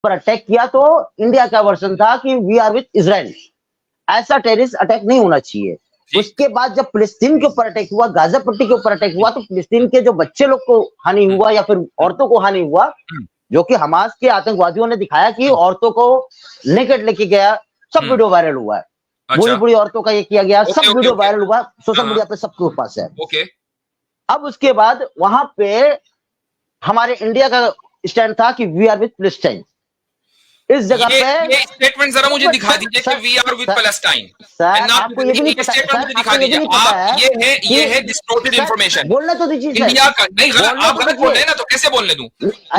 पर अटैक किया तो इंडिया का वर्जन था कि वी आर विथ इजराइल। ऐसा टेररिस्ट अटैक नहीं होना चाहिए। उसके बाद जब फिलिस्तीन के ऊपर अटैक हुआ, गाजा पट्टी के ऊपर अटैक हुआ, तो फिलिस्तीन के जो बच्चे लोग को हानि हुआ या फिर औरतों को हानि हुआ, जो कि हमास के आतंकवादियों ने दिखाया कि औरतों को नेकेड लेके गया, सब वीडियो वायरल हुआ है। बुरी बुरी औरतों का ये किया गया, सब वीडियो वायरल हुआ, सोशल मीडिया पे सबके पास है। अब उसके बाद वहां पे हमारे इंडिया का स्टैंड था कि वी आर विथ फिलिस्तीन। इस जगह पे ये स्टेटमेंट जरा मुझे दिखा दीजिए कि we are with Palestine. Sir आपको ये भी नहीं पता, स्टेटमेंट मुझे दिखा दीजिए आप। ये है डिस्टोर्टेड इंफॉर्मेशन। बोलना तो दीजिए इंडिया का नहीं, गलत आप गलत बोल रहे हैं ना, तो कैसे बोलने दूं?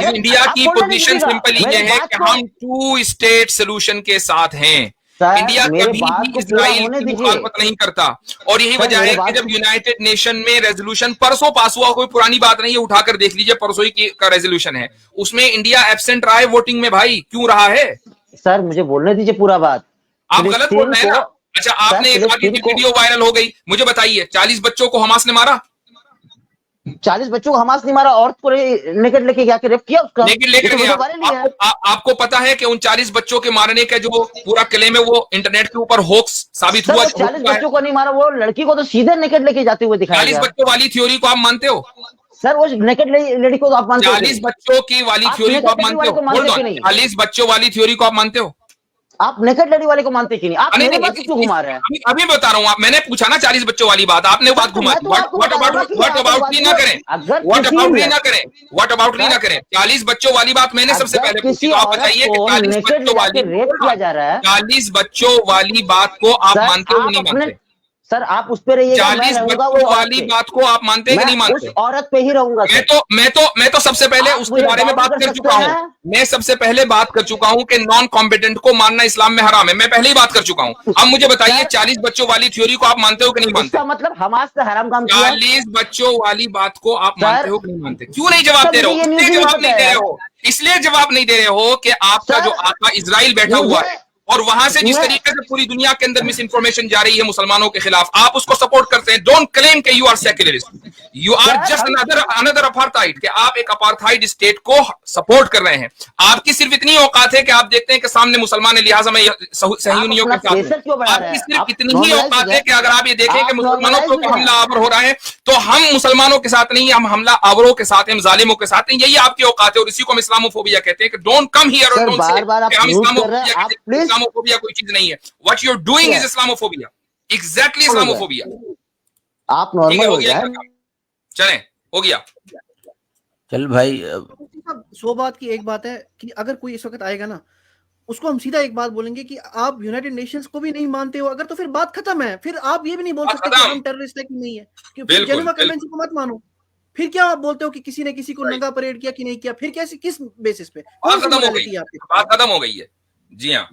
इंडिया की पोजीशन सिंपल ये है कि हम टू स्टेट सोल्यूशन के साथ हैं। इंडिया कभी भी इजराइल की मुखालफत नहीं करता, और यही वजह है कि जब यूनाइटेड नेशन में रेजोल्यूशन परसों पास हुआ, कोई पुरानी बात नहीं है, उठाकर देख लीजिए, परसों ही का रेजोल्यूशन है, उसमें इंडिया एब्सेंट रहा है वोटिंग में। भाई क्यों रहा है? सर मुझे बोलने दीजिए पूरा बात। आप गलत बोल रहे हैं ना। अच्छा, आपने एक वीडियो वायरल हो गई, मुझे बताइए 40 बच्चों को हमास ने मारा? 40 बच्चों को हमास नहीं मारा, औरत को नेकेड लेके गया, रेप किया उसका, नेकेड लेके गया। आपको पता है कि उन 40 बच्चों के मारने का जो पूरा क्लेम है वो इंटरनेट के ऊपर होक्स साबित हुआ। 40 बच्चों को नहीं मारा, वो लड़की को तो सीधे नेकेड लेके जाते हुए दिखाया। 40 बच्चों वाली थ्योरी को आप मानते हो? सर वो नेकेड लड़की को आप मानते हो? 40 बच्चों की वाली थ्योरी को आप मानते हो? 40 बच्चों वाली थ्योरी को आप मानते हो? आप नेकेड लेडी वाले को मानते कि नहीं? आप मेरे बात क्यों घुमा रहे हैं? अभी बता रहा हूँ, आप मैंने पूछा ना 40 बच्चों वाली बात, आपने बात घुमा। व्हाट अबाउट ली ना करें, व्हाट अबाउट ली ना करें, व्हाट अबाउट ली ना करें। 40 बच्चों वाली बात मैंने सबसे पहले पूछी, तो आप बताइए कि 40 बच्चों वाली रेप किया जा रहा है, 40 बच्चों वाली बात को आप मानते हो नहीं मानते? सर आप उस पे रहिएगा, 40 बच्चों वाली बात को आप मानते हैं कि नहीं मानते? उस औरत पे ही रहूंगा। मैं तो सबसे पहले उसके बारे में बात कर चुका हूँ। मैं सबसे पहले बात कर चुका हूँ कि नॉन कॉम्पिटेंट को मानना इस्लाम में हराम है। मैं पहले ही बात कर चुका हूँ। अब मुझे बताइए 40 बच्चों वाली थ्योरी को आप मानते हो कि नहीं मानते? मतलब हमास से हराम काम किया। 40 बच्चों वाली बात को आप मानते हो कि नहीं मानते? क्यों नहीं जवाब दे रहे हो? जवाब नहीं दे रहे हो, इसलिए जवाब नहीं दे रहे हो कि आपका जो आका इजराइल बैठा हुआ है और वहां से जिस तरीके से पूरी दुनिया के अंदर मिस इंफॉर्मेशन जा रही है मुसलमानों के खिलाफ, आप उसको सपोर्ट करते हैं। डोंट क्लेम कि you are secularist, you are just another apartheid, कि आप एक अपार्थाइड स्टेट को सपोर्ट कर रहे हैं। आपकी सिर्फ इतनी औकात है कि आप देखते हैं कि सामने मुसलमान है, लिहाजा में सहयूनियों के साथ। आपकी सिर्फ इतनी ही औकात है कि अगर आप ये देखें कि मुसलमानों पर हमला आवर हो रहा है तो हम मुसलमानों के साथ नहीं, हम हमला आवरों के साथ हैं, जालिमों के साथ हैं। यही आपकी औकात है, और इसी को हम इस्लामोफोबिया कहते हैं कि डोंट कम हियर और डोंट से हम इस्लामोफोबिया। इस्लामोफोबिया कोई चीज नहीं है। What you are doing is Islamophobia, exactly Islamophobia. आप नॉर्मल हो गया, चलें, हो गया। चल भाई, सो बात की एक बात है कि अगर कोई इस वक्त आएगा ना, उसको हम सीधा एक बात बोलेंगे कि आप यूनाइटेड नेशंस को भी नहीं मानते हो, अगर तो फिर बात खत्म है। फिर आप ये भी नहीं बोल सकते कि हम टेररिस्ट है कि नहीं है, कि जेनेवा कन्वेंशन को मत मानो। फिर क्या आप बोलते हो कि किसी ने किसी को नंगा परेड किया कि नहीं किया? फिर कैसे, किस बेसिस पे? बात खत्म हो गई है। जी हाँ,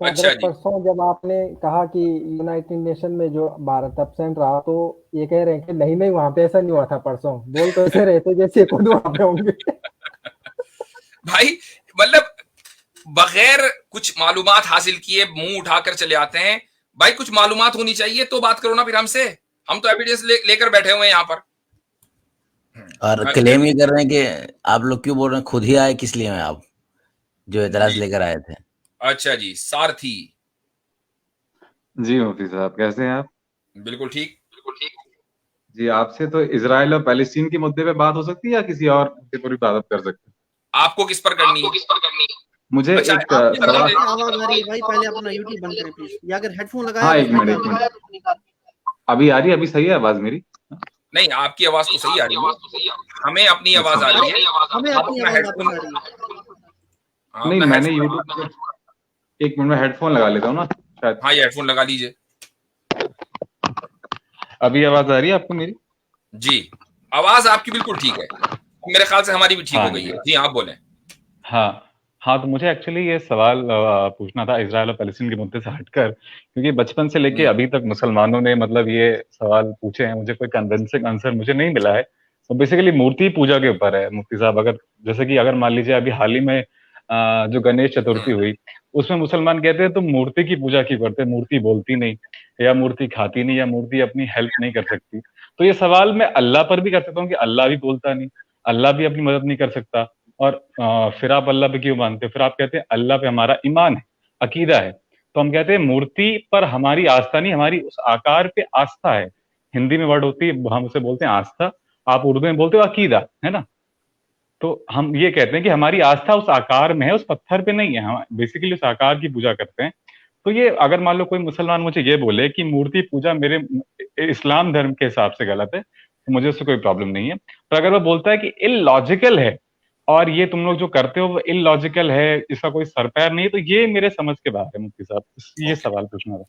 अच्छा जी। परसों जब आपने कहा कि यूनाइटेड नेशन में जो भारत एब्सेंट रहा, तो ये कह रहे हैं कि नहीं वहां पे ऐसा नहीं हुआ था। परसों बोल तो ऐसे रहे थे जैसे खुद वहां पे होंगे। भाई मतलब बगैर कुछ मालूमात हासिल किए मुंह उठाकर चले आते हैं। भाई कुछ मालूमात होनी चाहिए तो बात करो ना फिर हमसे। हम तो एविडेंस लेकर बैठे हुए हैं यहाँ पर, और क्लेम ये कर रहे हैं कि आप लोग क्यों बोल रहे हैं, खुद ही आए किस लिए हैं आप जो एतराज लेकर आए थे? अच्छा जी, सारथी जी। मुफ्ती साहब कैसे हैं आप? बिल्कुल ठीक, बिल्कुल ठीक जी। आपसे तो इजराइल और पैलेस्टीन के मुद्दे पे बात हो सकती है या किसी और मुद्दे पर भी बात कर सकते हैं? आपको किस पर करनी है? मुझे अच्छा, एक आवाज आ रही है भाई, पहले अपना यूट्यूब बंद करें प्लीज, या अगर हेडफोन लगाया। हाँ, एक मिनट। अभी आ रही है? अभी सही है आवाज मेरी? नहीं, आपकी आवाज तो सही आ रही है, हमें अपनी आवाज आ रही है, हमें अपनी आवाज आ रही है। नहीं, मैंने यूट्यूब, एक मिनट में हेडफोन लगा लेता हूँ ना शायद। हाँ, ये हेडफोन लगा लीजिए। अभी आवाज आ रही है आपको मेरी? जी, आवाज आपकी बिल्कुल ठीक है, मेरे ख्याल से हमारी भी ठीक हो गई है। जी आप बोलें। हाँ, तो मुझे एक्चुअली ये सवाल पूछना था इजराइल और पैलेस्टीन के मुद्दे से हटकर, क्योंकि बचपन से लेके अभी तक मुसलमानों ने मतलब ये सवाल पूछे हैं, मुझे कोई कन्विंसिंग आंसर मुझे नहीं मिला है। तो बेसिकली मूर्ति पूजा के ऊपर है मुफ्ती साहब। अगर जैसे कि अगर मान लीजिए अभी हाल ही में जो गणेश चतुर्थी हुई, उसमें मुसलमान कहते हैं तुम मूर्ति की पूजा क्यों करते, मूर्ति बोलती नहीं, या मूर्ति खाती नहीं, या मूर्ति अपनी हेल्प नहीं कर सकती। तो ये सवाल मैं अल्लाह पर भी कर सकता हूँ कि अल्लाह भी बोलता नहीं, अल्लाह भी अपनी मदद नहीं कर सकता, और फिर आप अल्लाह पे क्यों मानते हो? फिर आप कहते हैं अल्लाह पे हमारा ईमान है, अकीदा है। तो हम कहते हैं मूर्ति पर हमारी आस्था नहीं, हमारी उस आकार पे आस्था है। हिंदी में वर्ड होती है, हम उसे बोलते हैं आस्था, आप उर्दू में बोलते हो अकीदा, है ना? तो हम ये कहते हैं कि हमारी आस्था उस आकार में है, उस पत्थर पे नहीं है। हम बेसिकली उस आकार की पूजा करते हैं। तो ये अगर मान लो कोई मुसलमान मुझे ये बोले कि मूर्ति पूजा मेरे इस्लाम धर्म के हिसाब से गलत है, तो मुझे उससे कोई प्रॉब्लम नहीं है। पर अगर वो बोलता है कि इलॉजिकल है और ये तुम लोग जो करते हो वो इलॉजिकल है, इसका कोई सर पैर नहीं है, तो ये मेरे समझ के बाहर है मुफ्ती साहब। ये सवाल पूछना था।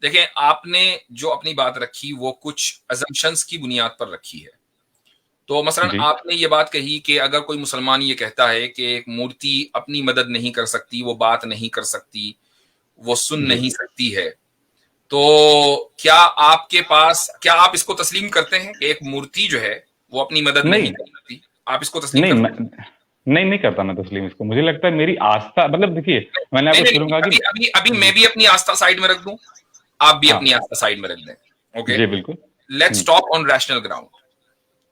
देखिए, आपने जो अपनी बात रखी वो कुछ अजम्पशंस की बुनियाद पर रखी है। तो मसलन आपने ये बात कही कि अगर कोई मुसलमान ये कहता है कि एक मूर्ति अपनी मदद नहीं कर सकती, वो बात नहीं कर सकती, वो सुन नहीं सकती है, तो क्या आप इसको तस्लीम करते हैं कि एक मूर्ति जो है वो अपनी मदद नहीं कर सकती? आप इसको तस्लीम नहीं करता मैं तस्लीम इसको। मुझे लगता है मेरी आस्था, मतलब देखिए मैंने आपको शुरू कहा कि अभी मैं भी अपनी आस्था साइड में रख दूं, आप भी अपनी आस्था साइड में रख दें। ओके जी बिल्कुल। Let's talk on rational ground.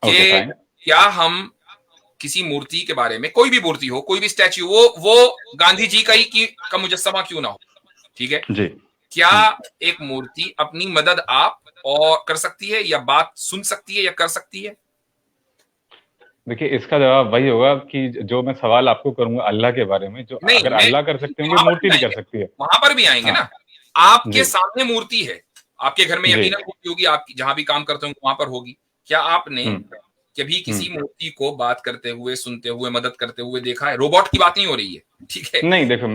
क्या हम किसी मूर्ति के बारे में, कोई भी मूर्ति हो, कोई भी स्टैच्यू, वो गांधी जी का मुजस्समा क्यों ना हो, ठीक है जी, क्या एक मूर्ति अपनी मदद आप और कर सकती है, या बात सुन सकती है, या कर सकती है? देखिए इसका जवाब वही होगा कि जो मैं सवाल आपको करूंगा अल्लाह के बारे में, जो अगर अल्लाह कर सकते होंगे मूर्ति भी कर सकती है। वहां पर भी आएंगे ना। आपके सामने मूर्ति है, आपके घर में यकीनन मूर्ति होगी, आप जहां भी काम करते होंगे वहां पर होगी। क्या आपने कभी किसी मूर्ति को बात करते हुए, सुनते हुए, मदद करते हुए देखा है? रोबोट की बात नहीं हो रही है, ठीक है? नहीं, देखो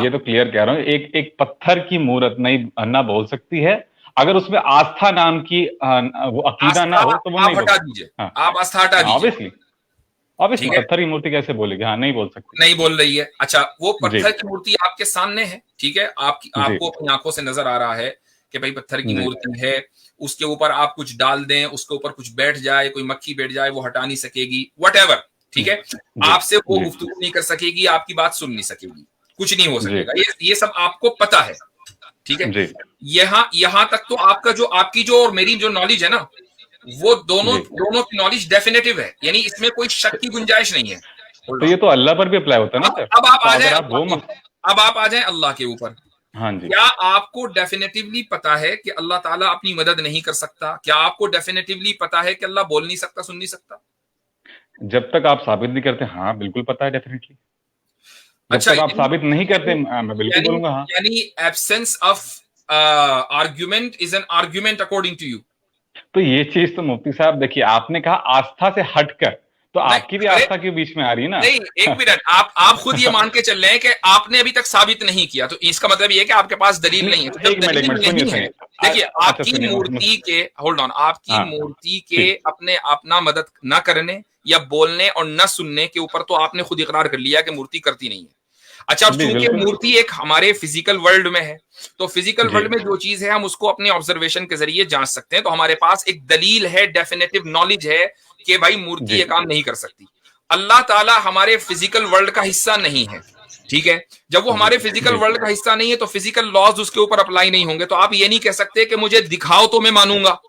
ये तो क्लियर कह रहा हूँ, एक पत्थर की मूर्त नहीं ना बोल सकती है। अगर उसमें आस्था नाम की वो अकीदा ना हो तो वो नहीं हटा दीजिए। आप आस्था हटा दीजिए। ऑब्वियसली पत्थर की मूर्ति कैसे बोलेगी? हाँ, नहीं बोल सकती, नहीं बोल रही है। अच्छा, वो पत्थर की मूर्ति आपके सामने है, ठीक है, आपको अपनी आंखों से नजर आ रहा है कि भाई पत्थर की मूर्ति है, उसके ऊपर आप कुछ डाल दें, उसके ऊपर कुछ बैठ जाए, कोई मक्खी बैठ जाए, वो हटा नहीं सकेगी, व्हाटएवर, ठीक है? आपसे वो गुफ्तगू नहीं कर सकेगी, आपकी बात सुन नहीं सकेगी, कुछ नहीं हो सकेगा, ये सब आपको पता है, ठीक है? यहां तक तो आपकी जो और मेरी जो नॉलेज है ना, वो दोनों की नॉलेज डेफिनेटिव है, यानी इसमें कोई शक की गुंजाइश नहीं है। तो ये तो अल्लाह पर भी अप्लाई होता है ना सर? अब आप आ जाए अल्लाह के ऊपर। हाँ जी। क्या आपको डेफिनेटिवली पता है कि अल्लाह ताला अपनी मदद नहीं कर सकता? क्या आपको डेफिनेटिवली पता है कि अल्लाह बोल नहीं सकता, सुन नहीं सकता? जब तक आप साबित नहीं करते, हाँ बिल्कुल पता है डेफिनेटली। जब तक आप साबित नहीं करते, मैं बिल्कुल बोलूंगा हाँ। यानी absence of argument is an argument according to you. तो ये चीज तो मुफ्ती साहब देखिए, आपने कहा आस्था से हटकर, तो आपकी भी आस्था के बीच में आ रही है ना? नहीं, एक मिनट, आप खुद ये मान के चल रहे हैं कि आपने अभी तक साबित नहीं किया, तो इसका मतलब ये है कि आपके पास दलील नहीं है। तो एक मिनट देखिए, आपकी मूर्ति के होल्ड ऑन, आपकी मूर्ति के अपना मदद न करने या बोलने और न सुनने के ऊपर तो आपने खुद इकरार कर लिया कि मूर्ति करती नहीं है। अच्छा, चूंकि मूर्ति एक हमारे फिजिकल वर्ल्ड में है, तो फिजिकल वर्ल्ड में जो चीज है हम उसको अपने ऑब्जर्वेशन के जरिए जांच सकते हैं। तो हमारे पास एक दलील है, डेफिनेटिव नॉलेज है कि भाई मूर्ति ये काम नहीं कर सकती। अल्लाह ताला हमारे फिजिकल वर्ल्ड का हिस्सा नहीं है, ठीक है? जब वो हमारे फिजिकल वर्ल्ड का हिस्सा नहीं है तो फिजिकल लॉज उसके ऊपर अप्लाई नहीं होंगे। तो आप ये नहीं कह सकते कि मुझे दिखाओ तो मैं मानूंगा।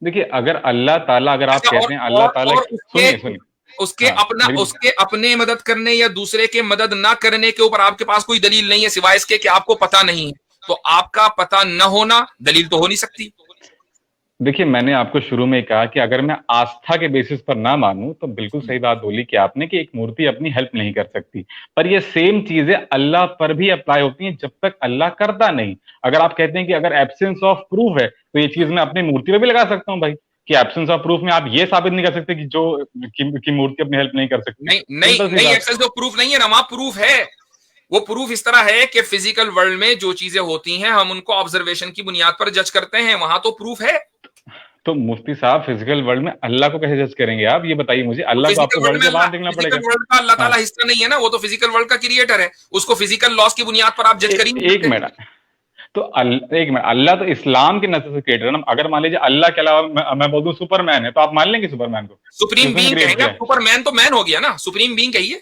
देखिए, अगर अल्लाह ताला, अगर आप कहते हैं अल्लाह ताला, सुनिए उसके अपने मदद करने या दूसरे के मदद ना करने के ऊपर आपके पास कोई दलील नहीं है सिवाय इसके कि आपको पता नहीं है। तो आपका पता न होना दलील तो हो नहीं सकती। देखिए, मैंने आपको शुरू में कहा कि अगर मैं आस्था के बेसिस पर ना मानूं, तो बिल्कुल सही बात बोली कि आपने कि एक मूर्ति अपनी हेल्प नहीं कर सकती, पर ये सेम चीजें अल्लाह पर भी अप्लाई होती हैं जब तक अल्लाह करता नहीं। अगर आप कहते हैं कि अगर एब्सेंस ऑफ प्रूफ है, तो ये चीज मैं अपनी मूर्ति पर भी लगा सकता हूँ भाई, कि एब्सेंस ऑफ प्रूफ में आप ये साबित नहीं कर सकते कि की मूर्ति अपनी हेल्प नहीं कर सकती। नहीं, एब्सेंस ऑफ प्रूफ नहीं है ना, वहां प्रूफ है। वो प्रूफ इस तरह है कि फिजिकल वर्ल्ड में जो चीजें होती हैं हम उनको ऑब्जर्वेशन की बुनियाद पर जज करते हैं, वहां तो प्रूफ है। तो मुफ्ती साहब, फिजिकल वर्ल्ड में अल्लाह को कैसे जज करेंगे आप? ये बताइए मुझे। अल्लाह को आपको वर्ल्ड के बाहर देखना पड़ेगा। फिजिकल वर्ल्ड का अल्लाह ताला हिस्सा नहीं है ना, वो तो फिजिकल वर्ल्ड का क्रिएटर है, उसको फिजिकल लॉस की बुनियाद पर आप जज करेंगे। एक मिनट, अल्लाह तो इस्लाम के नजर से क्रिएटर है ना। अगर मान लीजिए अल्लाह के अलावा मैं बोल दूं सुपरमैन है, तो आप मान लेंगे सुपरमैन को? सुप्रीम बीइंग कहेंगे, सुपरमैन तो मैन हो गया ना, सुप्रीम बीइंग कहिए।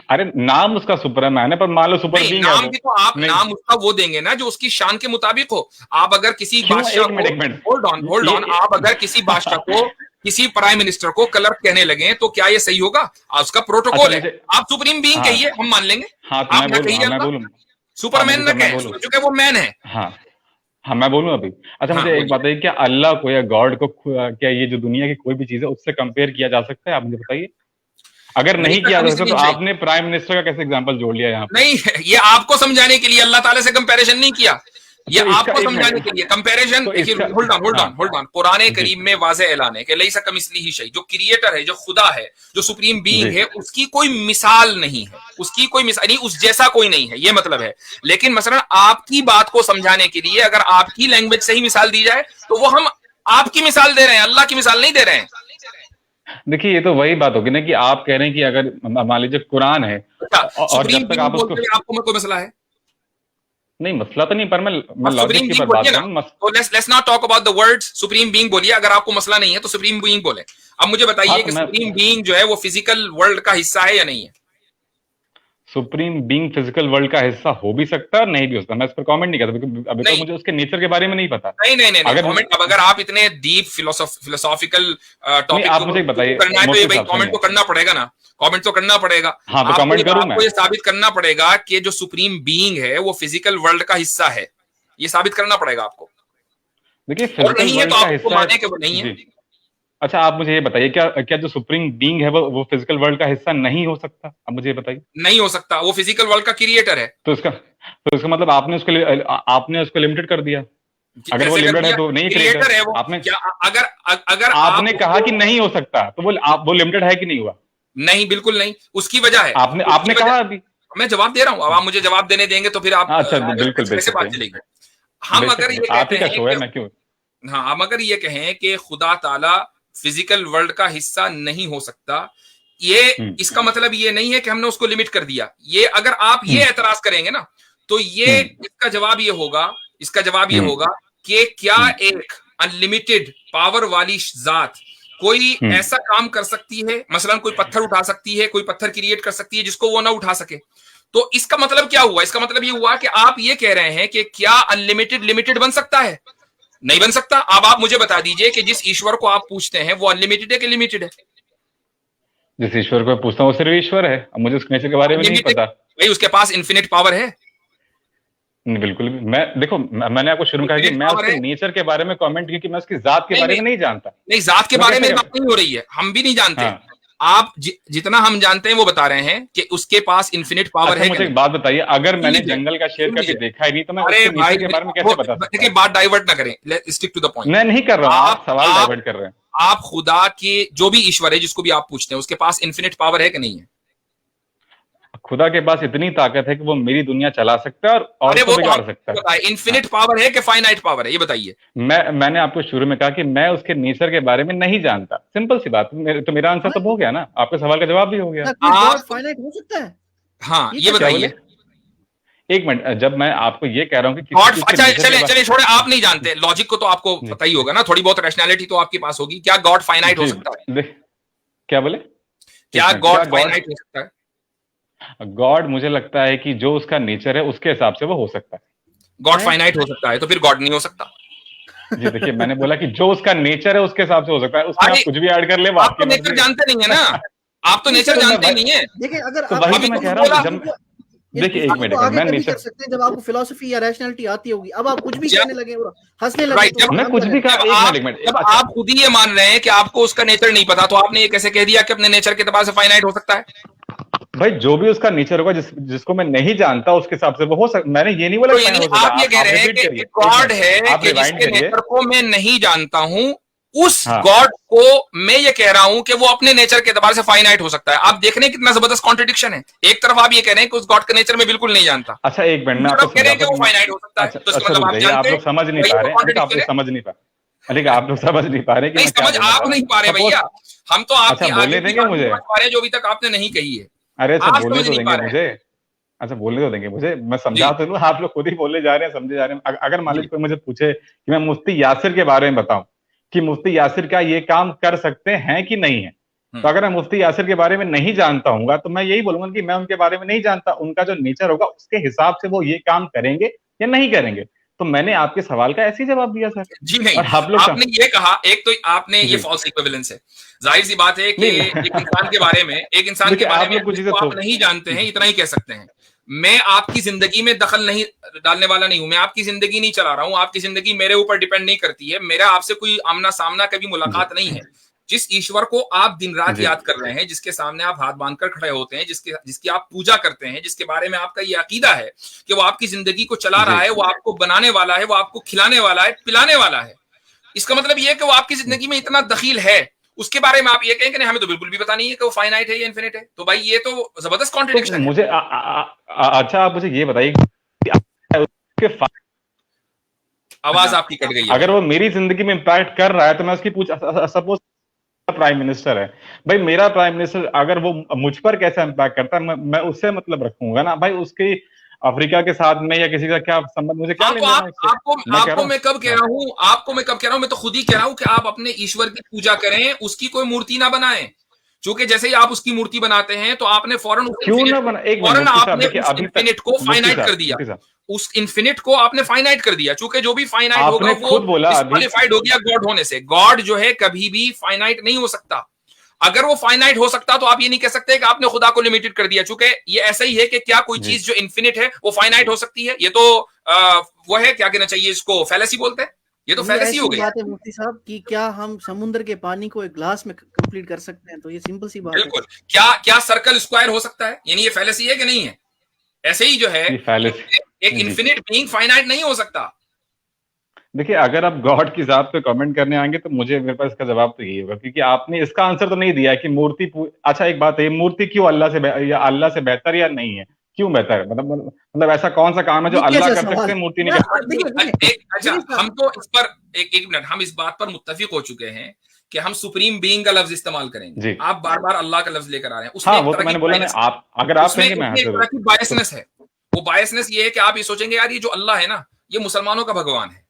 अरे नाम उसका सुपरमैन है, पर मान लो सुपर बीइंग है, नाम भी तो आप नाम उसका वो देंगे ना जो उसकी शान के मुताबिक हो। आप अगर किसी बादशाह को, होल्ड ऑन, आप अगर किसी बादशाह को किसी प्राइम मिनिस्टर को क्लर्क कहने लगे तो क्या ये सही होगा? उसका प्रोटोकॉल है। आप सुप्रीम बीइंग कहिए, हम मान लेंगे। हाँ तो आप ना कहिए, सुपरमैन ना कहे क्योंकि वो मैन है। हाँ मैं बोलूं अभी। अच्छा मुझे एक बात है, क्या अल्लाह को या गॉड को, क्या ये जो दुनिया की कोई भी चीज है उससे कंपेयर किया जा सकता है? आप मुझे बताइए। अगर नहीं किया जा सकता तो आपने प्राइम मिनिस्टर का कैसे एग्जांपल जोड़ लिया यहाँ पे? नहीं, ये आपको समझाने के लिए, अल्लाह ताला से कंपैरिजन नहीं किया, ये आपको समझाने के लिए कंपैरिजन। देखिए, होल्ड ऑन, पुराने करीम में वाज़े ऐलान है कि लैसा कमिस्लिही शै, जो क्रिएटर है, जो खुदा है, जो सुप्रीम बीइंग है, उसकी कोई मिसाल नहीं है, उसकी कोई मिसाल नहीं, उस जैसा कोई नहीं है, ये मतलब है। लेकिन मसलन आपकी बात को समझाने के लिए अगर आपकी लैंग्वेज से ही मिसाल दी जाए तो वो हम आपकी मिसाल दे रहे हैं, अल्लाह की मिसाल नहीं दे रहे हैं। देखिए ये तो वही बात होगी ना कि आप कह रहे हैं कि अगर मान लीजिए कुरान है और जब तक आप उसको, आपको कोई मसला है? नहीं मसला तो नहीं, पर मैं लॉजिक की बात कर रहा हूं। तो let's not talk about the words supreme being बोलिए, अगर आपको मसला नहीं है तो सुप्रीम बीइंग बोले। अब मुझे बताइए कि सुप्रीम बीइंग जो है वो फिजिकल वर्ल्ड का हिस्सा है या नहीं है? सुप्रीम बीइंग फिजिकल वर्ल्ड का हिस्सा हो भी सकता है और नहीं भी हो सकता। मैं इस पर कमेंट नहीं करता, अभी तो मुझे उसके नेचर के बारे में नहीं पता। नहीं अगर आप इतने डीप फिलोसॉफिकल टॉपिक आप मुझे बताइए, करना है तो ये भाई कमेंट तो करना पड़ेगा ना, कमेंट तो करना पड़ेगा। हाँ तो कमेंट करूं मैं? आपको ये साबित करना पड़ेगा कि जो सुप्रीम बीइंग है वो फिजिकल वर्ल्ड का हिस्सा है, ये साबित करना पड़ेगा आपको। देखिए फिजिकल नहीं है तो आपको माने कि वो नहीं है। अच्छा आप मुझे ये बताइए, क्या जो सुप्रीम बीइंग है वो फिजिकल वर्ल्ड का हिस्सा नहीं हो सकता? अब मुझे बताइए। नहीं हो सकता, वो फिजिकल वर्ल्ड का क्रिएटर है। तो इसका मतलब आपने उसको लिमिटेड कर दिया। अगर वो लिमिटेड है तो नहीं क्रिएटर है वो। आपने अगर आपने कहा कि नहीं हो सकता तो वो लिमिटेड है कि नहीं हुआ? नहीं, बिल्कुल नहीं। उसकी वजह है, आपने कहा अभी। मैं जवाब दे रहा हूं, अब आप मुझे जवाब देने देंगे तो फिर आप अच्छा बिल्कुल कैसे बात चलेगी? हम अगर ये कहते हैं, हाँ, हम अगर ये कहें कि खुदा ताला फिजिकल वर्ल्ड का हिस्सा नहीं हो सकता, ये इसका मतलब ये नहीं है कि हमने उसको लिमिट कर दिया। ये अगर आप ये एतराज करेंगे ना तो ये इसका जवाब ये होगा कि क्या एक अनलिमिटेड पावर वाली जात कोई ऐसा काम कर सकती है, मसलन कोई पत्थर उठा सकती है, कोई पत्थर क्रिएट कर सकती है जिसको वो ना उठा सके? तो इसका मतलब क्या हुआ? इसका मतलब ये हुआ कि आप ये कह रहे हैं कि क्या अनलिमिटेड लिमिटेड बन सकता है? नहीं बन सकता। अब आप मुझे बता दीजिए कि जिस ईश्वर को आप पूछते हैं वो अनलिमिटेड है कि लिमिटेड है? जिस ईश्वर को पूछता हूँ वो सिर्फ ईश्वर है। अब मुझे उसके नेचर के बारे में नहीं पता। भाई उसके पास इन्फिनिट पावर है? बिल्कुल भी। मैंने आपको शुरू में कहा कि मैं उसके नेचर के बारे में कमेंट की कि मैं उसकी जात के बारे में नहीं जानता। नहीं, जात के बारे में बात नहीं हो रही है, हम भी नहीं जानते। आप जितना हम जानते हैं वो बता रहे हैं कि उसके पास इन्फिनिट पावर है। मुझे एक बात बताइए, अगर मैंने जंगल का शेर कभी देखा ही नहीं तो मैं उसके नेचर के बारे में कैसे बता सकता? देखिए, बात डाइवर्ट ना करें, let's stick to the point. मैं नहीं कर रहा हूं, आप सवाल डाइवर्ट कर रहे हैं। आप खुदा के जो भी ईश्वर है जिसको भी आप पूछते हैं उसके पास इन्फिनिट पावर है कि नहीं है? खुदा के पास इतनी ताकत है कि वो मेरी दुनिया चला सकता है और उसको बिगाड़ सकता है। इन्फिनिट पावर है कि फाइनाइट पावर है, ये बताइए। मैंने आपको शुरू में कहा कि मैं उसके नेचर के बारे में नहीं जानता। सिंपल सी बात। तो मेरा आंसर तो हो गया ना, आपके सवाल का जवाब भी हो गया। गॉड फाइनाइट हो सकता है? हाँ, ये बताइए। एक मिनट, जब मैं आपको ये कह रहा हूँ कि गॉड, अच्छा चलिए छोड़े, आप नहीं जानते, लॉजिक को तो आपको पता ही होगा ना, थोड़ी बहुत रैशनैलिटी तो आपके पास होगी। क्या गॉड फाइनाइट हो सकता है? क्या बोले? क्या गॉड फाइनाइट हो सकता है? गॉड मुझे लगता है कि जो उसका नेचर है उसके हिसाब से वो हो सकता है। गॉड फाइनाइट हो सकता है तो फिर गॉड नहीं हो सकता। जी देखिए, मैंने बोला कि जो उसका नेचर है उसके हिसाब से हो सकता है। उसमें आप कुछ भी ऐड कर ले। आप तो नेचर जानते नहीं है ना, आप तो नेचर जानते नहीं है। देखिए, अगर तो वही तो मैं कह रहा हूँ। देखिए एक मिनट, मैं नहीं कर सकते जब आपको फिलॉसफी या रैशनैलिटी आती होगी। अब आप कुछ भी कहने लगे, हंसने लगे, तो मैं कुछ भी कहा। जब आप खुद ही ये मान रहे हैं कि आपको उसका नेचर नहीं पता, तो आपने ये कैसे कह दिया कि अपने नेचर के एतबार से फाइनाइट हो सकता है? भाई जो भी उसका नेचर होगा, जिसको मैं नहीं जानता उसके हिसाब से वो हो सकता। मैंने ये नहीं बोला। तो आप ये कह रहे हैं कि गॉड है कि जिसके नेचर को मैं नहीं जानता हूं, उस गॉड को मैं ये कह रहा हूं कि वो अपने नेचर के एतबार से फाइनाइट हो सकता है। आप देख रहे हैं कितना जबरदस्त कॉन्ट्रडिक्शन है। एक तरफ आप ये कह रहे हैं कि उस गॉड का नेचर मैं बिल्कुल नहीं जानता। अच्छा एक मिनट में आपको कह रहे हैं कि वो फाइनाइट हो सकता है, तो इसका मतलब आप जानते हैं। आप लोग समझ नहीं पा रहे। आप लोग समझ नहीं पा रहे। ठीक है, आप लोग समझ नहीं पा रहे। समझ आप नहीं पा रहे भैया, हम तो आपकी बोलने देंगे मुझे जो अभी तक आपने नहीं कही है। अरे अच्छा बोलने तो देंगे मुझे। अच्छा बोलने तो देंगे मुझे, मैं समझा तो लूं। आप लोग खुद ही बोले जा रहे हैं, समझे जा रहे हैं। अगर मान लीजिए कोई मुझे पूछे कि मैं मुफ्ती यासिर के बारे में बताऊं कि मुफ्ती यासिर क्या ये काम कर सकते हैं कि नहीं है, तो अगर मैं मुफ्ती यासिर के बारे में नहीं जानता हूँ तो मैं यही बोलूंगा कि मैं उनके बारे में नहीं जानता। उनका जो नेचर होगा उसके हिसाब से वो ये काम करेंगे या नहीं करेंगे। तो मैंने आपके सवाल का ऐसे ही जवाब दिया सर। जी नहीं, और आप लोग आपने ये कहा, एक तो आपने ये फॉल्स इक्विवेलेंस है। जाहिर सी बात है कि एक इंसान के बारे में आप नहीं जानते हैं, इतना ही कह सकते हैं। मैं आपकी जिंदगी में दखल नहीं डालने वाला नहीं हूं, मैं आपकी जिंदगी नहीं चला रहा हूं, आपकी जिंदगी मेरे ऊपर डिपेंड नहीं करती है, मेरा आपसे कोई आमना सामना कभी मुलाकात नहीं है। जिस ईश्वर को आप दिन रात याद कर रहे हैं, जिसके सामने आप हाथ बांधकर खड़े होते हैं, जिसकी आप पूजा करते हैं, जिसके बारे में आपका ये अकीदा है कि वो आपकी जिंदगी को चला रहा है, वो आपको बनाने वाला है, वो आपको खिलाने वाला है, पिलाने वाला है, इसका मतलब ये है कि वो आपकी जिंदगी में इतना दखील है, उसके बारे में आप ये कहें कि नहीं हमें तो बिल्कुल भी पता नहीं है कि वो फाइनाइट है या इनफिनिट है। तो भाई ये तो जबरदस्त कॉन्ट्रडिक्शन है। मुझे अच्छा आप मुझे ये बताइए, आवाज आपकी कट गई है। अगर वो मेरी जिंदगी में इंपैक्ट कर रहा है तो मैं उसकी सपोज प्राइम मिनिस्टर है भाई, मेरा प्राइम मिनिस्टर अगर वो मुझ पर कैसा इंपैक्ट करता है, मैं उससे मतलब रखूंगा ना भाई, उसकी अफ्रीका के साथ में या किसी का क्या संबंध, मुझे क्या लेना है इससे? आपको मैं कब कह रहा हूं, मैं तो खुद ही कह रहा हूं कि आप अपने ईश्वर की पूजा करें, उसकी कोई मूर्ति ना बनाएं, क्योंकि जैसे ही आप उसकी मूर्ति बनाते हैं तो आपने फौरन आपने इन्फिनिट को फाइनाइट कर दिया, उस इन्फिनिट को आपने फाइनाइट कर दिया, चूंकि जो भी फाइनाइट होगा वो डिस्क्वालिफाइड हो गया गॉड होने से। गॉड जो है कभी भी फाइनाइट नहीं हो सकता। अगर वो फाइनाइट हो सकता तो आप ये नहीं कह सकते कि आपने खुदा को लिमिटेड कर दिया, चूंकि ये ऐसा ही है कि क्या कोई चीज जो इन्फिनिट है वो फाइनाइट हो सकती है? ये तो वो है, क्या कहना चाहिए इसको, फैलेसी बोलते हैं। ये तो फैलेसी हो गई बात है मुफ्ती साहब कि क्या हम समुद्र के पानी को एक ग्लास में कंप्लीट कर सकते हैं? तो ये सिंपल सी बात है। बिल्कुल। क्या सर्कल स्क्वायर हो सकता है? यानी ये फैलेसी है कि नहीं है? ऐसे ही जो है एक इन्फिनिट बीइंग फाइनाइट नहीं हो सकता। देखिए, अगर आप गॉड की जात पे कमेंट करने आएंगे तो मेरे पास इसका जवाब तो यही होगा, क्योंकि आपने इसका आंसर तो नहीं दिया कि मूर्ति अच्छा एक बात है, मूर्ति क्यों अल्लाह से बेहतर या नहीं है? क्यों बेहतर है? मतलब ऐसा कौन सा काम है जो अल्लाह कर सकते हैं, मूर्ति नहीं कर? अच्छा, हम तो इस पर एक मिनट, हम इस बात पर मुत्तफिक हो चुके हैं कि हम सुप्रीम बीइंग का लफ्ज इस्तेमाल करेंगे। आप बार बार अल्लाह का लफ्ज लेकर आ रहे हैं, उसमें वो तो मैंने बोला ना, आप अगर आप कहेंगे मैं एक तरह की बायसनेस है। वो बायसनेस ये है कि आप ये सोचेंगे यार ये जो अल्लाह है ना, ये मुसलमानों का भगवान है।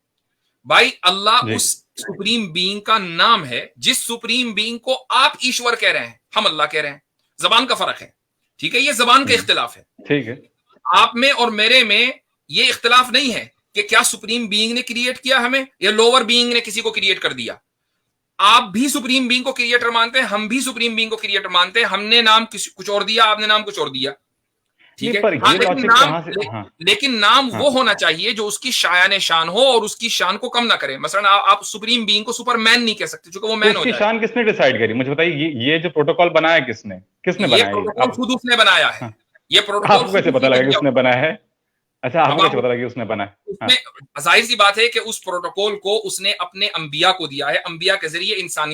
भाई अल्लाह उस सुप्रीम बीइंग का नाम है जिस सुप्रीम बीइंग को आप ईश्वर कह रहे हैं, हम अल्लाह कह रहे हैं। जबान का फर्क है, ठीक है, ये जबान का इख्तिलाफ है। ठीक है, आप में और मेरे में ये इख्तिलाफ नहीं है कि क्या सुप्रीम बीइंग ने क्रिएट किया हमें या लोअर बीइंग ने किसी को क्रिएट कर दिया। आप भी सुप्रीम बीइंग को क्रिएटर मानते हैं, हम भी सुप्रीम बीइंग को क्रिएटर मानते हैं। हमने नाम कुछ और दिया, आपने नाम कुछ और दिया, ठीक है। लेकिन नाम वो होना चाहिए जो उसकी शायान शान हो और उसकी शान को कम ना करे। मसलन आप सुप्रीम बीइंग को सुपरमैन नहीं कह सकते क्योंकि वो मैन हो जाए। शान किसने डिसाइड करी? मुझे बताइए, ये जो प्रोटोकॉल बनाया किसने बनाया? प्रोटोकॉल खुद उसने बनाया है। ये प्रोटोकॉल आपको कैसे पता लगा कि उसने बनाया है? अच्छा, आपको कैसे पता लगा कि उसने बनाया? जाहिर सी बात है कि उस प्रोटोकॉल को उसने अपने अंबिया को दिया है, अंबिया के जरिए इंसान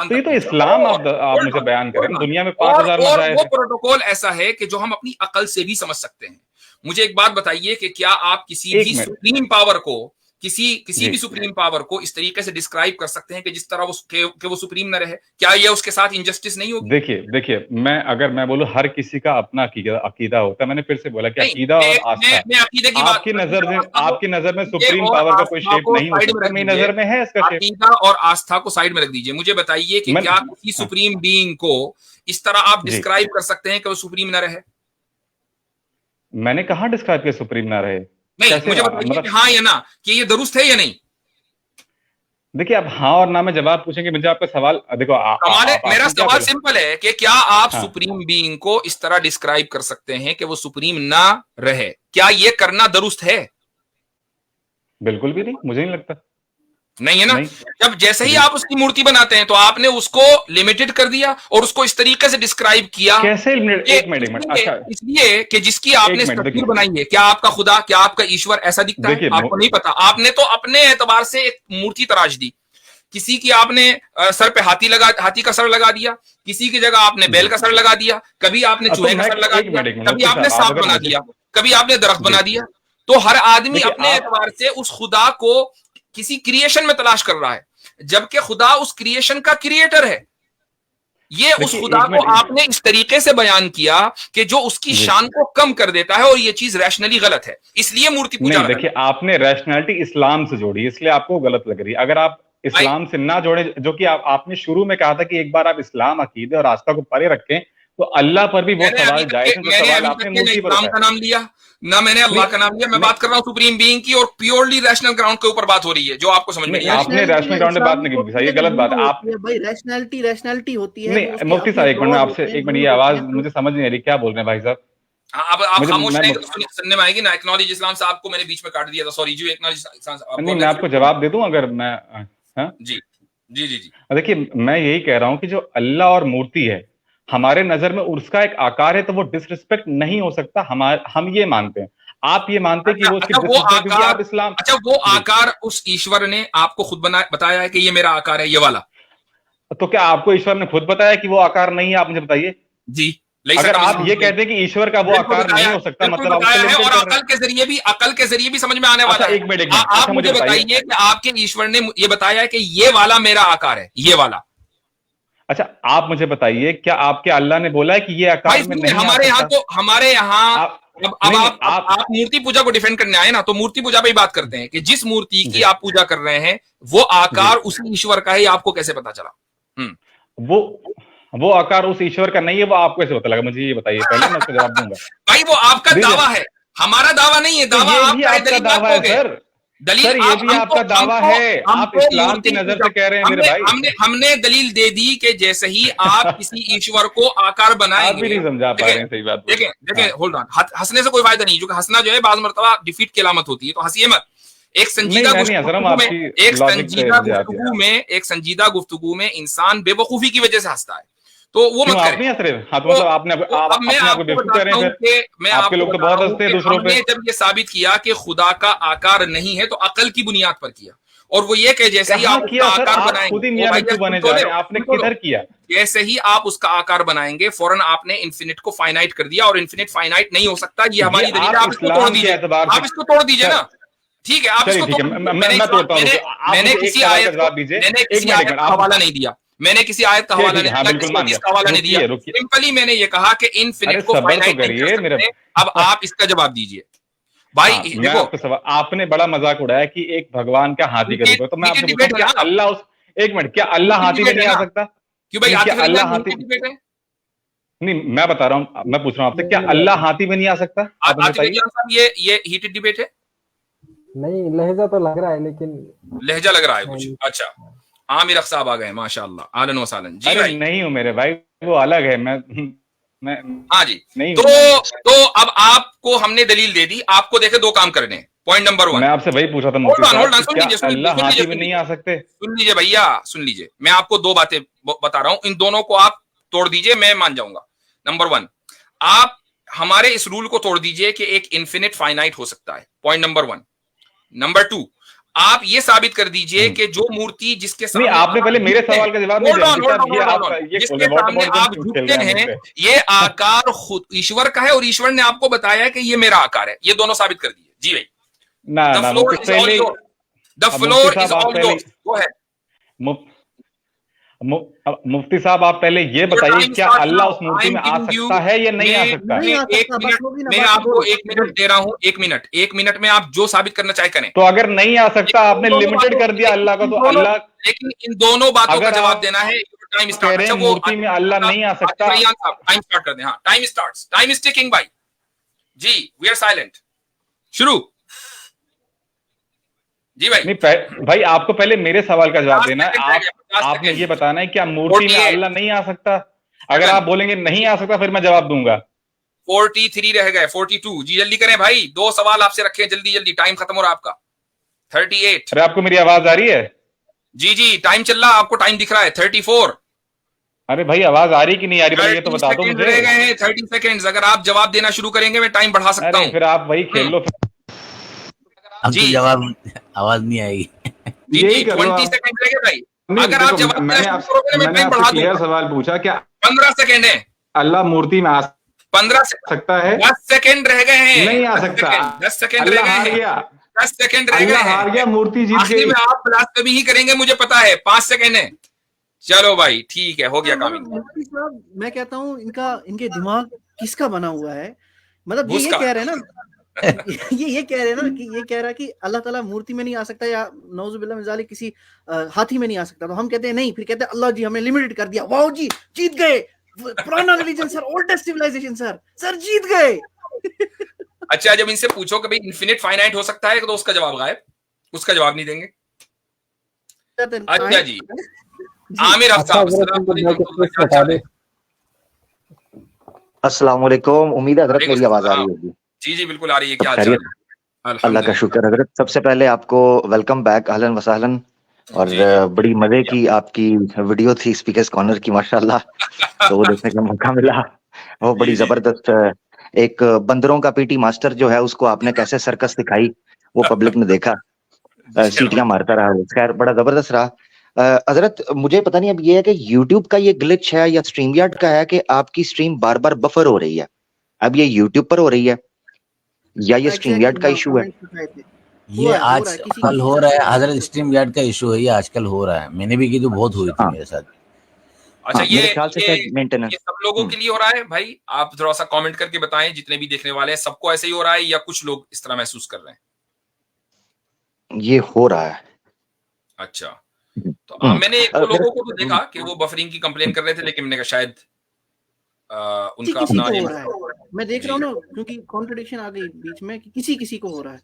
तो इस्लाम आप मुझे बयान करें, दुनिया में 5000 मज़ाहिब, वो प्रोटोकॉल ऐसा है कि जो हम अपनी अकल से भी समझ सकते हैं। मुझे एक बात बताइए कि क्या आप किसी भी सुप्रीम पावर को किसी भी सुप्रीम पावर को इस तरीके से डिस्क्राइब कर सकते हैं कि जिस तरह वो सुप्रीम न रहे? क्या ये उसके साथ इनजस्टिस नहीं होगी? देखिए अगर मैं बोलूं हर किसी का अपना अकीदा होता है। मैंने फिर से बोला कि अकीदा और आस्था, मैं अकीदे की बात, आपकी नजर में सुप्रीम पावर का कोई शेप नहीं हो सकता, मेरी नजर में है इसका शेप। अकीदा और आस्था को साइड में रख दीजिए। मुझे बताइए कि क्या किसी सुप्रीम बीइंग को इस तरह आप डिस्क्राइब कर सकते हैं कि वो सुप्रीम न रहे? मैंने कहां डिस्क्राइब किया सुप्रीम ना रहे? नहीं, मुझे बताइए कि हाँ या ना, कि ये दुरुस्त है या नहीं। देखिए, आप हाँ और ना में जवाब पूछेंगे, मुझे आपका सवाल देखो। मेरा सवाल सिंपल है कि क्या आप सुप्रीम बीइंग को इस तरह डिस्क्राइब कर सकते हैं कि वो सुप्रीम ना रहे? क्या ये करना दुरुस्त है? बिल्कुल भी नहीं, मुझे नहीं लगता। नहीं है ना? जब जैसे ही आप उसकी मूर्ति बनाते हैं तो आपने उसको लिमिटेड कर दिया और उसको इस तरीके से डिस्क्राइब किया। कैसे? एक मिनट। अच्छा, इसलिए कि जिसकी आपने तस्वीर बनाई है, क्या आपका खुदा, क्या आपका ईश्वर ऐसा दिखता है? आपको नहीं पता। आपने तो अपने एतबार से एक मूर्ति तराश दी। किसी की आपने सर पे हाथी का सर लगा दिया, किसी की जगह आपने बैल का सर लगा दिया, कभी आपने चूहे का सर लगा दिया, कभी आपने सांप बना दिया, कभी आपने दरख्त बना दिया। तो हर आदमी अपने एतबार से उस खुदा को किसी क्रिएशन में तलाश कर रहा है, जबकि खुदा उस क्रिएशन का क्रिएटर है। ये उस खुदा को आपने इस तरीके से बयान किया कि जो उसकी शान को कम कर देता है, और ये चीज रैशनली गलत है, इसलिए मूर्ति पूजा। देखिए, आपने रैशनैलिटी इस्लाम से जोड़ी, इसलिए आपको गलत लग रही है। अगर आप इस्लाम से ना जोड़े, जो कि आपने शुरू में कहा था कि एक बार आप इस्लाम, अकीदे और आस्था को परे रखें, तो अल्लाह पर भी वो सवाल जायज है, तो मैंने सवाल अभी आपने तक के मूर्ति पर इस्लाम का नाम लिया ना, मैंने अल्लाह का नाम लिया। मैं बात कर रहा हूँ सुप्रीम बीइंग की, और प्योरली रैशनल ग्राउंड के ऊपर बात हो रही है, जो आपको समझ में नहीं आ रही। आपने रैशनल ग्राउंड में बात नहीं की, ये गलत बात है। आप भाई रैशनैलिटी होती है। नहीं मुफ्ती साहब, एक मिनट में आपसे, एक मिनट, ये आवाज मुझे समझ नहीं आ रही, क्या बोल रहे हैं भाई साहब? अब आप खामोश रहेंगे तो सुनने में आएगी ना। एक्नॉलेज इस्लाम साहब को मैंने बीच में काट दिया था, सॉरी जी। एक्नॉलेज इस्लाम, नहीं मैं आपको जवाब दे दूं अगर मैं, हाँ जी जी जी जी। देखिए मैं यही कह रहा हूं कि जो अल्लाह और मूर्ति है हमारे नजर में उसका एक आकार है, तो वो डिसरिस्पेक्ट नहीं हो सकता। हम ये मानते हैं, आप ये मानते हैं कि वो उसकी डिसरिस्पेक्ट, क्योंकि आप इस्लाम। अच्छा, वो आकार उस ईश्वर ने आपको खुद बताया है कि ये मेरा आकार है, ये वाला? तो क्या आपको ईश्वर ने खुद बताया कि वो आकार नहीं है? आप मुझे बताइए जी। अगर आप ये कहते हैं कि ईश्वर का वो आकार नहीं हो सकता, मतलब आप है, और अकल के जरिए भी समझ में आने वाला है। एक मिनट, आप मुझे बताइए कि आपके ईश्वर ने ये बताया है कि ये वाला मेरा आकार है, ये वाला। अच्छा आप मुझे बताइए, क्या आपके अल्लाह ने बोला है कि ये आकार में नहीं? हमारे यहाँ अब आप मूर्ति पूजा को डिफेंड करने आए ना, तो मूर्ति पूजा पे ही बात करते हैं कि जिस मूर्ति की आप पूजा कर रहे हैं वो आकार उसी ईश्वर का है, आपको कैसे पता चला? वो आकार उस ईश्वर का नहीं है, वो आपको कैसे पता लगा? मुझे ये बताइए पहले, मैं उसका जवाब दूंगा। भाई वो आपका दावा है, हमारा दावा नहीं है। दावा आपका दावा है सर। दलील सर ये भी आपका दावा है, आप इस्लाम की नजर से कह रहे हैं मेरे भाई। हमने दलील दे दी कि जैसे ही आप किसी ईश्वर को आकार बनाएंगे। आप भी नहीं समझा पा रहे हैं, सही बात। देखें होल्ड ऑन, हंसने से कोई फायदा नहीं, क्योंकि हंसना जो है बाज़ मर्तबा डिफीट की अलामत होती है, तो हंसिए मत। एक संजीदा गुफ्तगू में इंसान बेवकूफी की वजह से हंसता है, तो वो मत करें। नहीं हंस रहे? हाँ तो मतलब आपने आपको बेवकूफ कह रहे हैं, मैं आपके लोग तो बहुत हंसते हैं दूसरों पे। जब ये साबित किया कि खुदा का आकार नहीं है, तो अकल की बुनियाद पर किया, और वो ये कि जैसे ही आप उसका आकार बनाएंगे, आपने किधर किया? जैसे ही आप उसका आकार बनाएंगे फौरन आपने इन्फिनिट को फाइनाइट कर दिया, और इन्फिनिट फाइनाइट नहीं हो सकता, ये हमारी दलील है। आप इसको तोड़ दीजिए, आप इसको तोड़ दीजिए ना, ठीक है? आप इसको मैंने किसी आयत का हवाला नहीं दिया, मैंने किसी आयत का हवाला नहीं दिया, सिंपली मैंने ये कहा कि इन्फिनिट को फाइनाइट नहीं कर सकते। अब आप इसका जवाब दीजिए भाई। देखो आपने बड़ा मजाक उड़ाया कि एक भगवान का हाथी का रूप है, तो मैं आपसे पूछूं क्या अल्लाह उस, एक मिनट, क्या अल्लाह हाथी में नहीं आ सकता? क्यों भाई, अल्लाह हाथी नहीं, मैं बता रहा हूँ, मैं पूछ रहा हूँ आपसे, क्या अल्लाह हाथी में नहीं आ सकता? ये हीटेड डिबेट है? नहीं, लहजा तो लग रहा है, लेकिन लहजा लग रहा है कुछ। अच्छा, आमिर अख साहब आ गए, माशाअल्लाह, आलन व सालन जी। भाई नहीं हूँ मेरे भाई, वो अलग है, मैं हाँ जी नहीं। तो अब आपको हमने दलील दे दी, आपको देखे दो काम करने। पॉइंट नंबर 1, मैं आपसे वही पूछा था, अल्लाह हाथी में नहीं आ सकते? सुन लीजिए भैया, सुन लीजिए, मैं आपको दो बातें बता रहा हूं, इन दोनों को आप तोड़ दीजिए, मैं मान जाऊंगा। नंबर 1, आप हमारे इस रूल को तोड़ दीजिए कि एक इन्फिनिट फाइनाइट हो सकता है, पॉइंट नंबर 1। नंबर 2, आप ये साबित कर दीजिए कि जो मूर्ति जिसके सामने, आपने पहले मेरे सवाल का जवाब नहीं दिया, जिसके सामने आप झुकते हैं, ये आकार खुद ईश्वर का है, और ईश्वर ने आपको बताया है कि ये मेरा आकार है, ये दोनों साबित कर दिए। जी भाई, the floor is all yours. Go ahead. मुफ्ती साहब आप पहले ये बताइए, क्या अल्लाह उस मूर्ति में आ सकता है या नहीं आ सकता? मैं आपको 1 मिनट दे रहा हूँ, 1 मिनट में आप जो साबित करना चाहे करें। तो अगर नहीं आ सकता, आपने लिमिटेड कर दिया अल्लाह को, तो अल्लाह, लेकिन इन दोनों बातों का जवाब देना है। टाइम स्टार्ट, मूर्ति में अल्लाह नहीं आ सकता, टाइम स्टार्ट कर दें। हाँ, time starts, time is ticking भाई जी, वी आर साइलेंट। शुरू जी भाई। नहीं भाई, आपको पहले मेरे सवाल का जवाब देना है। आपने ये बताना है क्या मूर्ति में अल्लाह नहीं आ सकता? अगर आप बोलेंगे नहीं आ सकता, फिर मैं जवाब दूंगा। 43 रह गए, 42। जी जल्दी करें भाई, 2 सवाल आपसे रखे हैं, जल्दी जल्दी, टाइम खत्म हो रहा है आपका। 38। अरे आपको मेरी आवाज आ रही है? जी जी, टाइम चल रहा, आपको टाइम दिख रहा है। 34। अरे भाई आवाज आ रही कि नहीं आ रही, ये तो बता दो मुझे। रह गए हैं 30 सेकंड्स। अगर आप जवाब देना शुरू करेंगे मैं टाइम बढ़ा सकता हूँ। फिर आप वही खेल लो। अब तो जवाब आवाज नहीं आएगी। जी 20 सेकंड रह गए भाई। अगर आप जवाब देना शुरू करोगे मैं टाइम बढ़ा दूंगा। सवाल पूछा, क्या 15 सेकंड है? अल्लाह मूर्ति में आ 15 सकता है? 10 सेकंड रह गए हैं। नहीं आ सकता। 10 सेकंड रह गए हैं। 10 सेकंड रह गए हैं। हार गया, मूर्ति जीत गई। में आप ब्लास्फेमी ही करेंगे, मुझे पता है। 5 सेकंड है। चलो भाई ठीक है, हो गया काम। मैं कहता हूँ इनके दिमाग किसका बना हुआ है? मतलब ये कह रहे हैं ना ये कह रहे हैं ना कि ये कह रहा है कि अल्लाह ताला मूर्ति में नहीं आ सकता, या नौजुबिल्लाह मिन ज़ालिक किसी हाथी में नहीं आ सकता। तो हम कहते हैं नहीं, फिर कहते हैं अल्लाह जी हमने लिमिटेड कर दिया, वाह जी जीत गए, पुराना religion sir, oldest civilization sir जीत गए। अच्छा, जब इनसे पूछो कि भाई इन्फिनिट फाइनाइट हो सकता है तो उसका जवाब गायब, उसका जवाब नहीं देंगे। अच्छा जी, आमिर अफसाब, अस्सलाम वालेकुम। उम्मीद है हजरत मेरी आवाज आ रही होगी। जी जी बिल्कुल आ रही है। क्या हाल चाल है? अल्लाह का शुक्र हजरत। सबसे पहले आपको वेलकम बैक, अहलन वसहलन। और बड़ी मजे की आपकी वीडियो थी स्पीकर्स कॉर्नर की, माशाल्लाह, तो वो देखने का मौका मिला। वो बड़ी जबरदस्त। एक बंदरों का पीटी मास्टर जो है उसको आपने कैसे सर्कस दिखाई, वो पब्लिक ने देखा, सीटियां मारता रहा। खैर बड़ा जबरदस्त रहा। हजरत मुझे पता नहीं अब ये है कि यूट्यूब का ये ग्लिच है या स्ट्रीम यार्ड का है कि आपकी स्ट्रीम बार बार बफर हो रही है। अब ये यूट्यूब पर हो रही है या ये स्ट्रीम यार्ड का इशू है? ये आज कल हो रहा है हजरत, स्ट्रीम यार्ड का इशू है, ये आजकल हो रहा है। मैंने भी की तो बहुत हुई थी मेरे साथ। अच्छा, ये मेरे ख्याल से मेंटेनेंस सब लोगों के लिए हो रहा है भाई? आप थोड़ा सा कमेंट करके बताएं, जितने भी देखने वाले हैं सबको ऐसे ही हो रहा है या कुछ लोग इस तरह महसूस कर रहे हैं? ये हो रहा है। अच्छा, तो मैंने एक दो लोगों को तो देखा कि वो बफरिंग की कंप्लेन कर रहे थे, लेकिन मैंने कहा शायद उनका किसी अपना को हो रहा है। मैं देख रहा हूँ ना, क्योंकि कॉन्ट्रडिक्शन आ गई बीच में कि किसी को हो रहा है,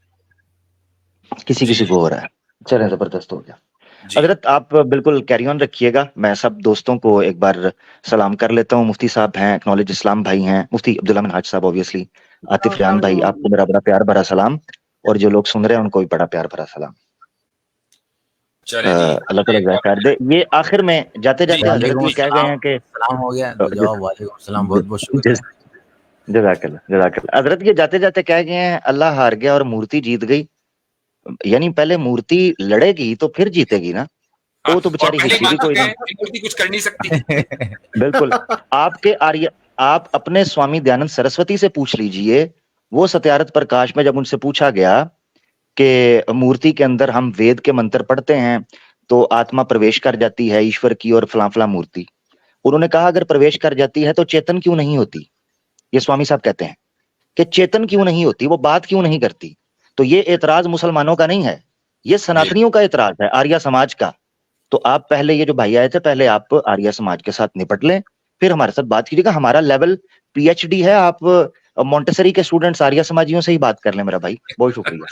किसी को हो रहा है। चलें, जबरदस्त हो गया। हजरत आप बिल्कुल कैरी ऑन रखिएगा। मैं सब दोस्तों को एक बार सलाम कर लेता हूँ। मुफ्ती साहब हैं, एक्नॉलेज इस्लाम भाई हैं, मुफ्ती अब्दुल्ला मिनहाज साहब ऑब्वियसली, आतिफ जान भाई, आपको मेरा बड़ा प्यार भरा सलाम, और जो लोग सुन रहे हैं उनको भी बड़ा प्यार भरा सलाम। अल्लाह ताला ज़िक्र दे। ये आखिर में जाते जाते हजरत ये कह गए हैं कि सलाम हो गया, जवाब वालेकुम सलाम, बहुत बहुत शुक्रिया। जज़ाकल्लाह। हजरत ये जाते जाते कह गए हैं अल्लाह हार गया और मूर्ति जीत गई। यानी पहले मूर्ति लड़ेगी तो फिर जीतेगी ना, तो वो तो बेचारी हिस्सी भी कोई नहीं, मूर्ति कुछ कर नहीं सकती। बिल्कुल। आप अपने स्वामी दयानंद सरस्वती से पूछ लीजिए, वो सत्यारथ प्रकाश में जब उनसे पूछा गया कि मूर्ति के अंदर हम वेद के मंत्र पढ़ते हैं तो आत्मा प्रवेश कर जाती है ईश्वर की और फलां फलां मूर्ति, उन्होंने कहा अगर प्रवेश कर जाती है तो चेतन क्यों नहीं होती? ये स्वामी साहब कहते हैं कि चेतन क्यों नहीं होती, वो बात क्यों नहीं करती? तो ये एतराज मुसलमानों का नहीं है, ये सनातनियों का एतराज है, आर्य समाज का। तो आप पहले, ये जो भाई आए थे, पहले आप आर्य समाज के साथ निपट लें, फिर हमारे साथ बात कीजिएगा। हमारा लेवल पीएचडी है, आप मोंटेसरी के स्टूडेंट्स आर्य समाजियों से ही बात कर लें मेरा भाई। बहुत शुक्रिया।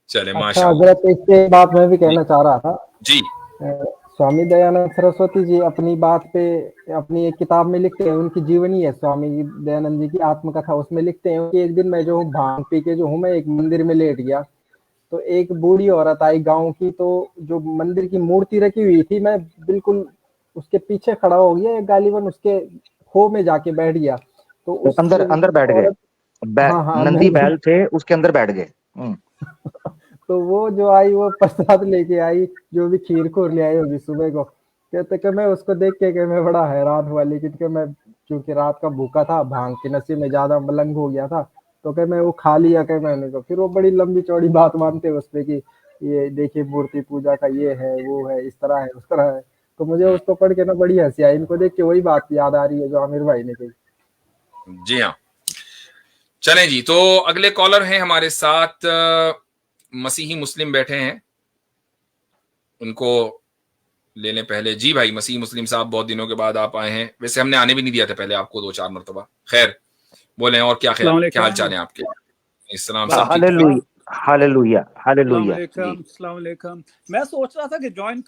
चले, अच्छा हजरत, एक बात मैं भी कहना चाह रहा था जी। स्वामी दयानंद सरस्वती जी अपनी बात पे अपनी एक किताब में लिखते हैं, उनकी जीवनी है स्वामी दयानंद जी की आत्मकथा, उसमें लिखते हैं कि एक दिन मैं जो हूँ भांग पी के जो हूँ, मैं एक मंदिर में लेट गया, तो एक बूढ़ी औरत आई गांव की, तो जो मंदिर की मूर्ति रखी हुई थी, मैं बिल्कुल उसके पीछे खड़ा हो गया, एक गालिबन उसके खो में जाके बैठ गया, तो अंदर बैठ गए। हाँ, नंदी बैल थे उसके अंदर बैठ गए। तो वो जो आई, वो प्रसाद लेके आई, जो भी खीर खोर ले आई होगी सुबह को, कहते कि मैं उसको देख के मैं बड़ा हैरान हुआ, लेकिन मैं क्योंकि रात का भूखा था, भांग के नशे में ज्यादा मलंग हो गया था, तो मैं वो खा लिया मैंने। तो फिर वो बड़ी लंबी चौड़ी बात मानते उस पे कि ये देखिए मूर्ति पूजा का ये है, वो है, इस तरह है, उस तरह है। तो मुझे उसको पढ़ के ना बड़ी हंसी आई, इनको देख के वही बात याद आ रही है जो आमिर भाई ने कही। जी हाँ, चलें जी। तो अगले कॉलर हैं हमारे साथ, मसीही मुस्लिम बैठे हैं, उनको ले लें पहले। जी भाई मसीही मुस्लिम साहब, बहुत दिनों के बाद आप आए हैं, वैसे हमने आने भी नहीं दिया था पहले आपको 2-4 मरतबा। खैर बोले, और क्या हाल चाल है आपके? इस्लाम हालेलुया हालेलुया। अस्सलाम वालेकुम। मैं सोच रहा था कि ज्वाइन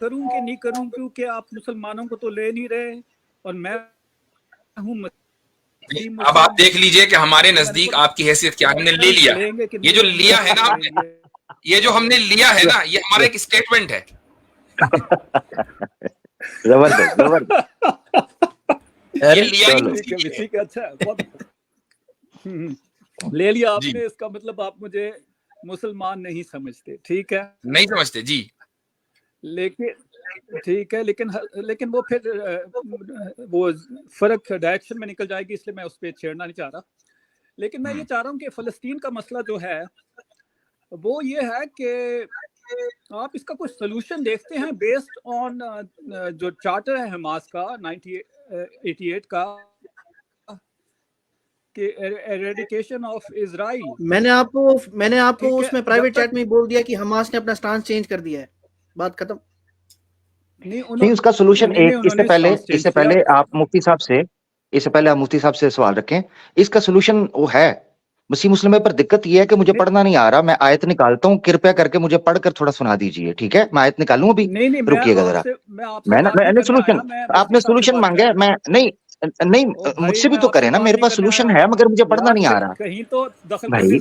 करूं कि नहीं करूं, क्योंकि आप मुसलमानों को तो ले नहीं रहे और मैं हूं। अब आप देख लीजिए कि हमारे नजदीक आपकी हैसियत क्या, हमने ले लिया। ये जो लिया है ना, ये जो हमने लिया है ना, ये हमारा एक स्टेटमेंट है। जबरदस्त। ये लिया ठीक है, अच्छा ले लिया आपने, इसका मतलब आप मुझे मुसलमान नहीं समझते, ठीक है? नहीं समझते जी, लेकिन ठीक है, लेकिन वो फिर वो फर्क डायरेक्शन में निकल जाएगी, इसलिए मैं उस पर छेड़ना नहीं चाह रहा। लेकिन मैं ये चाह रहा हूँ कि फलस्तीन का मसला जो है वो ये है कि आप इसका कुछ सोल्यूशन देखते हैं बेस्ड ऑन जो चार्टर है हमास का 1988 का, कि एरेडिकेशन ऑफ इजराइल। मैंने आपको उसमें प्राइवेट चैट में बोल दिया कि हमास ने अपना स्टांस चेंज कर दिया है, बात खत्म। नहीं, उसका सोल्यूशन एक, इससे पहले आप मुफ्ती साहब से सवाल रखें। इसका सोल्यूशन वो है, मसीह मुस्लिम पर दिक्कत ये है कि मुझे पढ़ना नहीं आ रहा, मैं आयत निकालता हूँ, कृपया करके मुझे पढ़कर थोड़ा सुना दीजिए। ठीक है, मैं आयत निकालूं अभी, रुकिएगा जरा। मैंने सोल्यूशन, आपने सोल्यूशन मांगा है, मैं नहीं मुझसे भी तो करे ना, मेरे पास सोल्यूशन है मगर मुझे पढ़ना नहीं आ रहा कहीं तो दखल भाई।